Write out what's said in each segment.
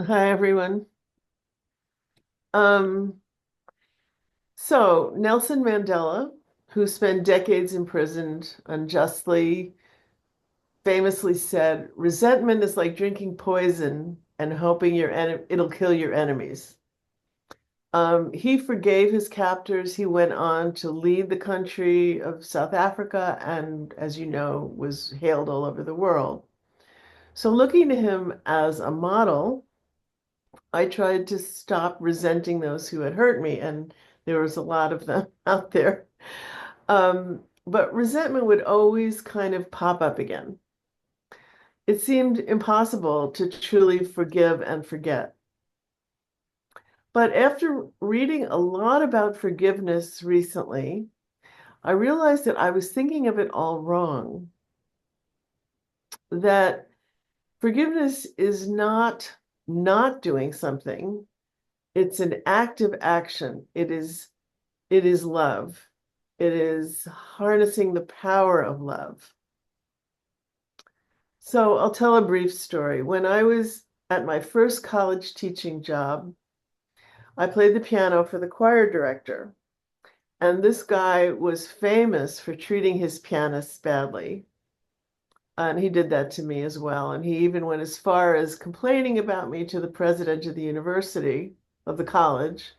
Hi, everyone. Um, so Nelson Mandela, who spent decades imprisoned unjustly, famously said, "Resentment is like drinking poison and hoping it'll kill your enemies." He forgave his captors. He went on to lead the country of South Africa and, as you know, was hailed all over the world. So looking to him as a model, I tried to stop resenting those who had hurt me, and there was a lot of them out there. But resentment would always kind of pop up again. It seemed impossible to truly forgive and forget. But after reading a lot about forgiveness recently, I realized that I was thinking of it all wrong. That forgiveness is not doing something. It's an active action. It is love. It is harnessing the power of love. So I'll tell a brief story. When I was at my first college teaching job, I played the piano for the choir director. And this guy was famous for treating his pianists badly. And he did that to me as well. And he even went as far as complaining about me to the president of the university, of the college.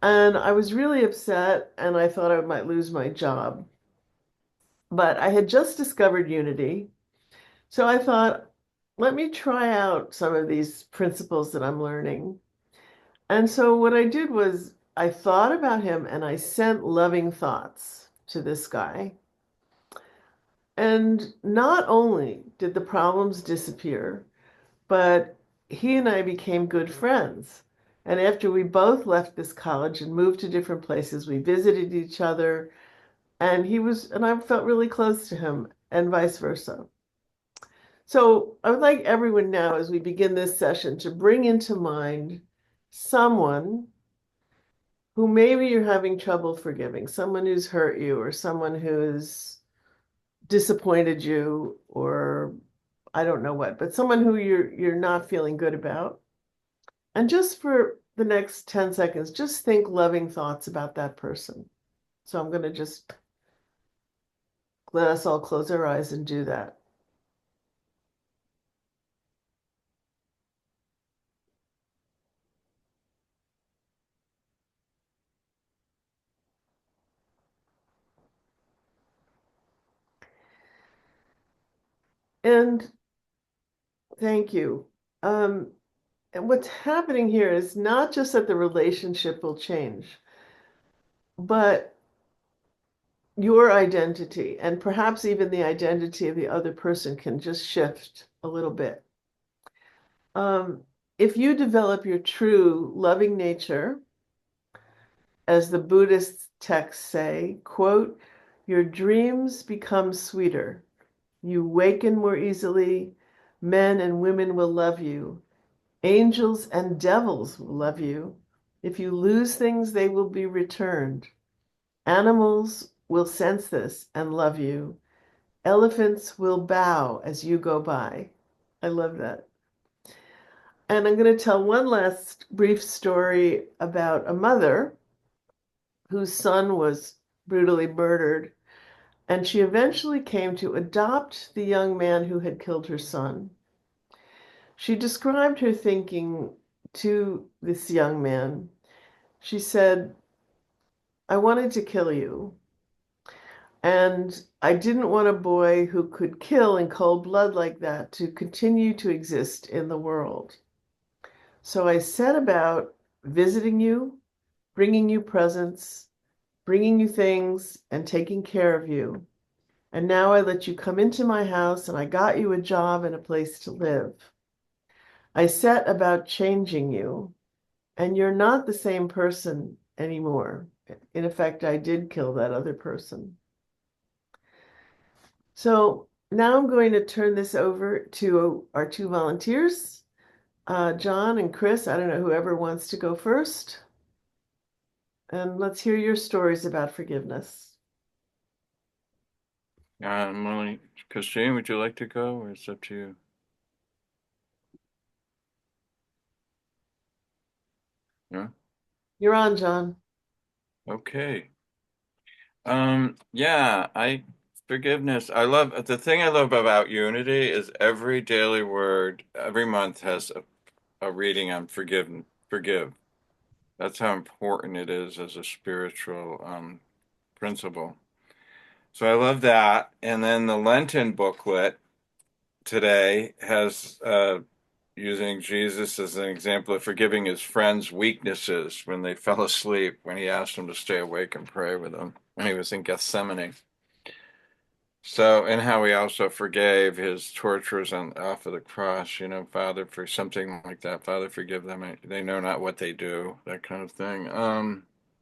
And I was really upset, and I thought I might lose my job. But I had just discovered Unity. So I thought, let me try out some of these principles that I'm learning. And so what I did was I thought about him and I sent loving thoughts to this guy. And not only did the problems disappear, but he and I became good friends. And after we both left this college and moved to different places, we visited each other, and I felt really close to him, and vice versa. So I would like everyone now, as we begin this session, to bring into mind someone who maybe you're having trouble forgiving, someone who's hurt you, or someone who's disappointed you, or I don't know what, but someone who you're not feeling good about. And just for the next 10 seconds, just think loving thoughts about that person. So I'm going to just let us all close our eyes and do that. And thank you. Um, and what's happening here is not just that the relationship will change, but your identity and perhaps even the identity of the other person can just shift a little bit. Um, if you develop your true loving nature, as the Buddhist texts say, quote, your dreams become sweeter. You waken more easily. Men and women will love you. Angels and devils will love you. If you lose things, they will be returned. Animals will sense this and love you. Elephants will bow as you go by. I love that. And I'm going to tell one last brief story about a mother whose son was brutally murdered, and she eventually came to adopt the young man who had killed her son. She described her thinking to this young man. She said, I wanted to kill you, and I didn't want a boy who could kill in cold blood like that to continue to exist in the world. So I set about visiting you, bringing you presents, bringing you things, and taking care of you. And now I let you come into my house and I got you a job and a place to live. I set about changing you, and you're not the same person anymore. In effect, I did kill that other person. So now I'm going to turn this over to our two volunteers, John and Chris. I don't know whoever wants to go first. And let's hear your stories about forgiveness. Molly, Christine, would you like to go, or it's up to you? You're on, John. Okay. Yeah, forgiveness. The thing I love about Unity is every daily word, every month has a reading on forgive. That's how important it is as a spiritual principle. So I love that. And then the Lenten booklet today has using Jesus as an example of forgiving his friends' weaknesses when they fell asleep, when he asked them to stay awake and pray with him when he was in Gethsemane. So, and how he also forgave his torturers on off of the cross, Father, for something like that. Father, forgive them. They know not what they do, that kind of thing.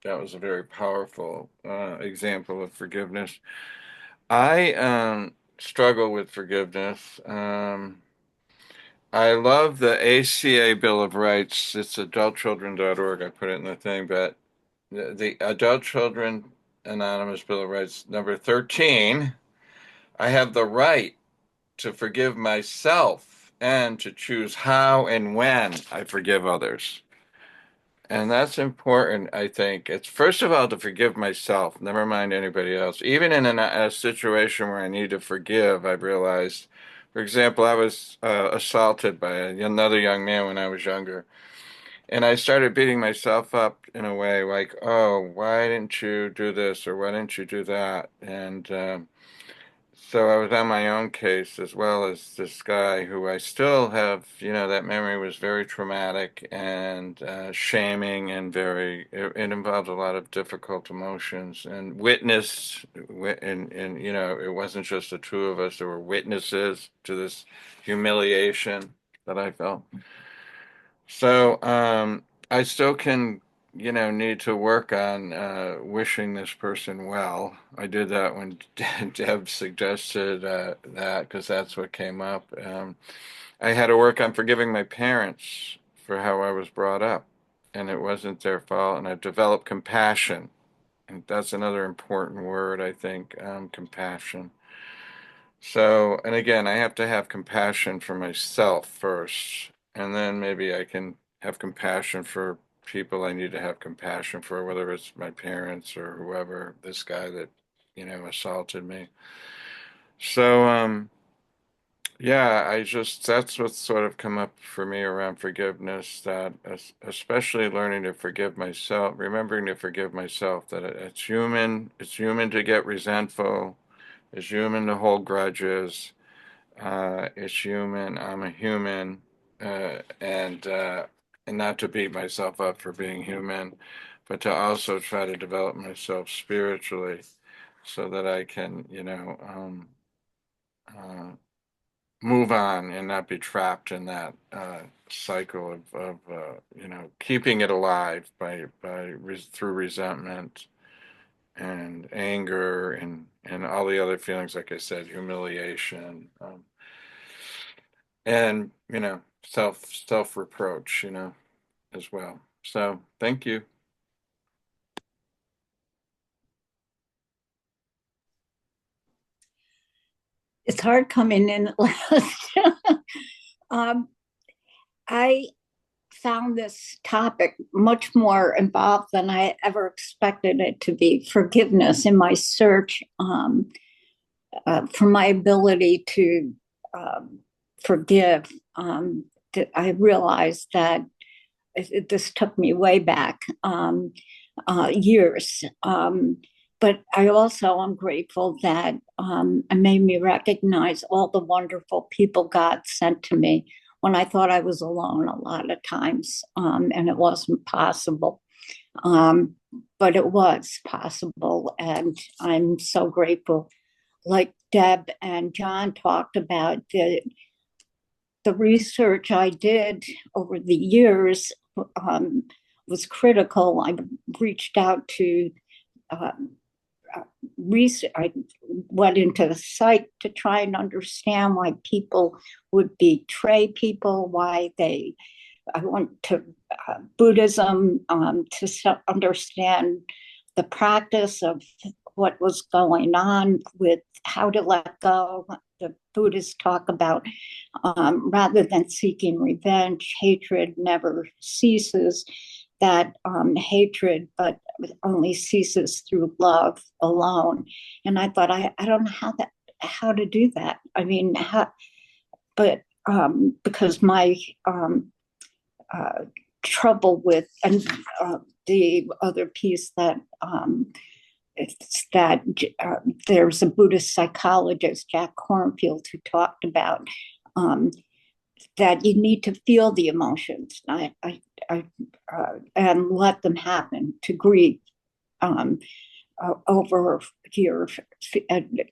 That was a very powerful example of forgiveness. I struggle with forgiveness. I love the ACA Bill of Rights. It's adultchildren.org. I put it in the thing, but the Adult Children Anonymous Bill of Rights, number 13, I have the right to forgive myself and to choose how and when I forgive others. And that's important, I think. It's first of all to forgive myself, never mind anybody else. Even in a situation where I need to forgive, I've realized, for example, I was assaulted by another young man when I was younger. And I started beating myself up in a way like, oh, why didn't you do this or why didn't you do that? And so I was on my own case as well as this guy who I still have, that memory was very traumatic and shaming and it involved a lot of difficult emotions and and it wasn't just the two of us, there were witnesses to this humiliation that I felt. So I still can, need to work on wishing this person well. I did that when Deb suggested that because that's what came up. I had to work on forgiving my parents for how I was brought up, and it wasn't their fault. And I've developed compassion, and that's another important word, I think, compassion. So, and again, I have to have compassion for myself first, and then maybe I can have compassion for people I need to have compassion for, whether it's my parents or whoever, this guy that, assaulted me. So, yeah, that's what's sort of come up for me around forgiveness, that especially learning to forgive myself, remembering to forgive myself, that it's human to get resentful, it's human to hold grudges. It's human. I'm a human, and not to beat myself up for being human, but to also try to develop myself spiritually, so that I can, uh, move on and not be trapped in that cycle of keeping it alive through resentment and anger and all the other feelings, like I said, humiliation. And self reproach, as well. So thank you. It's hard coming in at last. um, I found this topic much more involved than I ever expected it to be. Forgiveness in my search for my ability to um, forgive. I realized that this took me way back years. But I also am grateful that it made me recognize all the wonderful people God sent to me when I thought I was alone a lot of times, and it wasn't possible. Um, but it was possible, and I'm so grateful. Like Deb and John talked about, the research I did over the years um, was critical. I reached out to um, research. I went into the site to try and understand why people would betray people, why they. I went to Buddhism to understand the practice of what was going on with how to let go. The Buddhists talk about rather than seeking revenge, hatred never ceases. that hatred, but only ceases through love alone. And I thought, I don't know how to do that. I mean, but because my uh, trouble with, and the other piece that it's that there's a Buddhist psychologist, Jack Kornfield, who talked about um, that you need to feel the emotions and let them happen, to grieve over your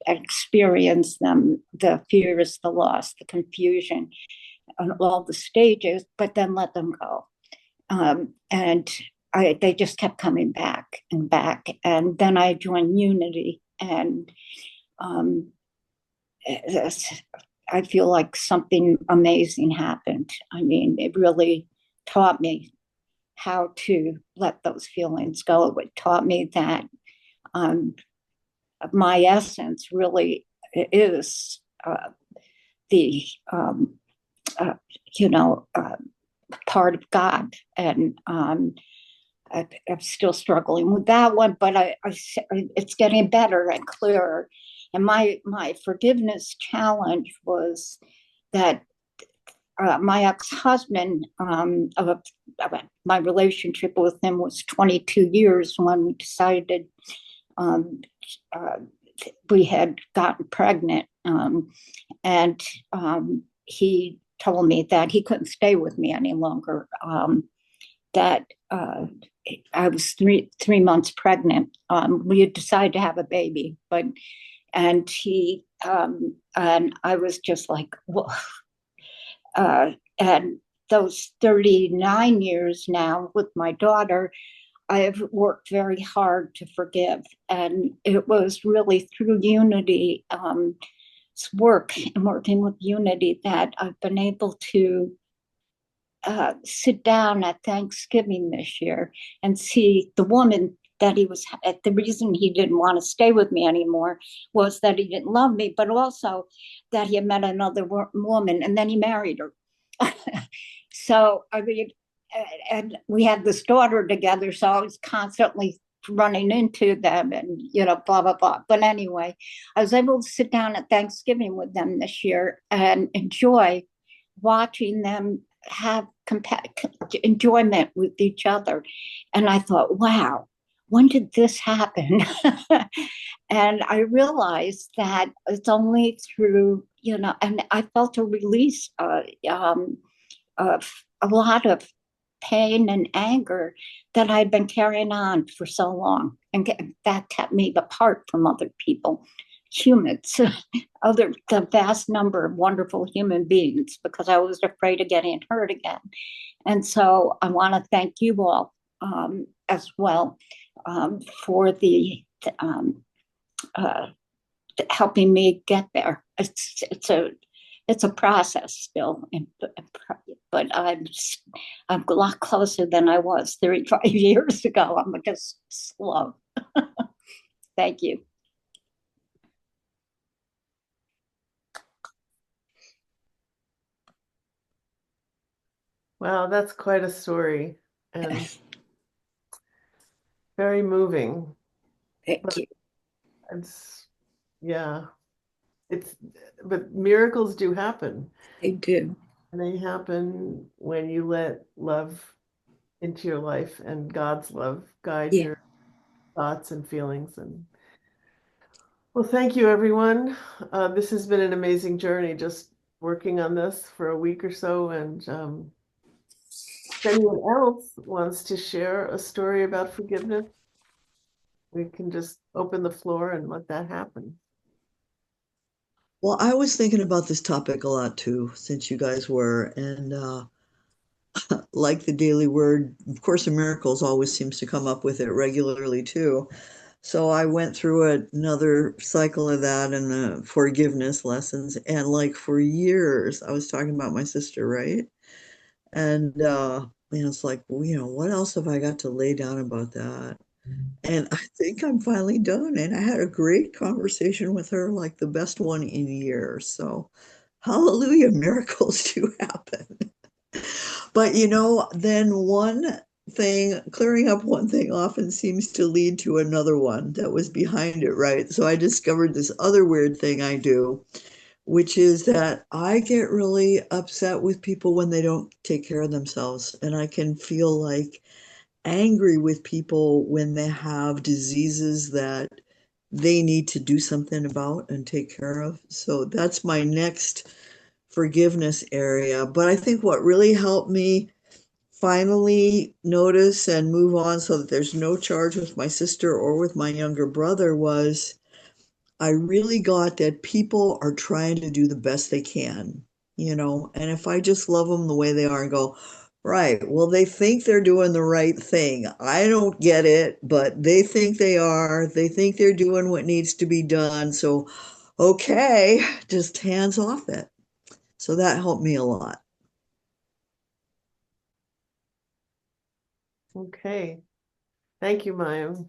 experience them, the fears, the loss, the confusion, and all the stages, but then let them go. And they just kept coming back and back. And then I joined Unity, and um, I feel like something amazing happened. I mean, it really taught me how to let those feelings go. It taught me that um, my essence really is the, uh, you know, part of God. And I'm still struggling with that one, but it's getting better and clearer. And my forgiveness challenge was that my ex-husband, my relationship with him was 22 years when we decided um, uh, we had gotten pregnant. And he told me that he couldn't stay with me any longer, that I was three months pregnant. We had decided to have a baby, and I was just like, whoa. And those 39 years now with my daughter, I've worked very hard to forgive. And it was really through Unity, work and working with Unity, that I've been able to sit down at Thanksgiving this year and see the woman that he was. The reason he didn't want to stay with me anymore was that he didn't love me, but also that he had met another woman and then he married her. So, I mean, and we had this daughter together, so I was constantly running into them and, blah, blah, blah. But anyway, I was able to sit down at Thanksgiving with them this year and enjoy watching them have enjoyment with each other. And I thought, wow, when did this happen? And I realized that it's only through, and I felt a release of a lot of pain and anger that I'd been carrying on for so long. And that kept me apart from other people, humans, the vast number of wonderful human beings, because I was afraid of getting hurt again. And so I want to thank you all as well for the helping me get there. It's a process still, but I'm a lot closer than I was 35 years ago. I'm just slow. Thank you. Wow, that's quite a story and very moving. Thank you. Yeah, but miracles do happen. They do. And they happen when you let love into your life and God's love guide your thoughts and feelings. And well, thank you, everyone. This has been an amazing journey, just working on this for a week or so. And if anyone else wants to share a story about forgiveness, we can just open the floor and let that happen. Well, I was thinking about this topic a lot too, since you guys were. And like the Daily Word, of Course in Miracles always seems to come up with it regularly too. So I went through another cycle of that and the forgiveness lessons. And like for years, I was talking about my sister, right? And it's like, well, what else have I got to lay down about that? And I think I'm finally done. And I had a great conversation with her, like the best one in years. So hallelujah, miracles do happen. But then one clearing up one thing often seems to lead to another one that was behind it, right? So I discovered this other weird thing I do, which is that I get really upset with people when they don't take care of themselves. And I can feel like angry with people when they have diseases that they need to do something about and take care of. So that's my next forgiveness area. But I think what really helped me finally notice and move on so that there's no charge with my sister or with my younger brother was I really got that people are trying to do the best they can, and if I just love them the way they are and go, right, well, they think they're doing the right thing. I don't get it, but they think they are. They think they're doing what needs to be done. So, okay, just hands off it. So that helped me a lot. Okay. Thank you, Mayim.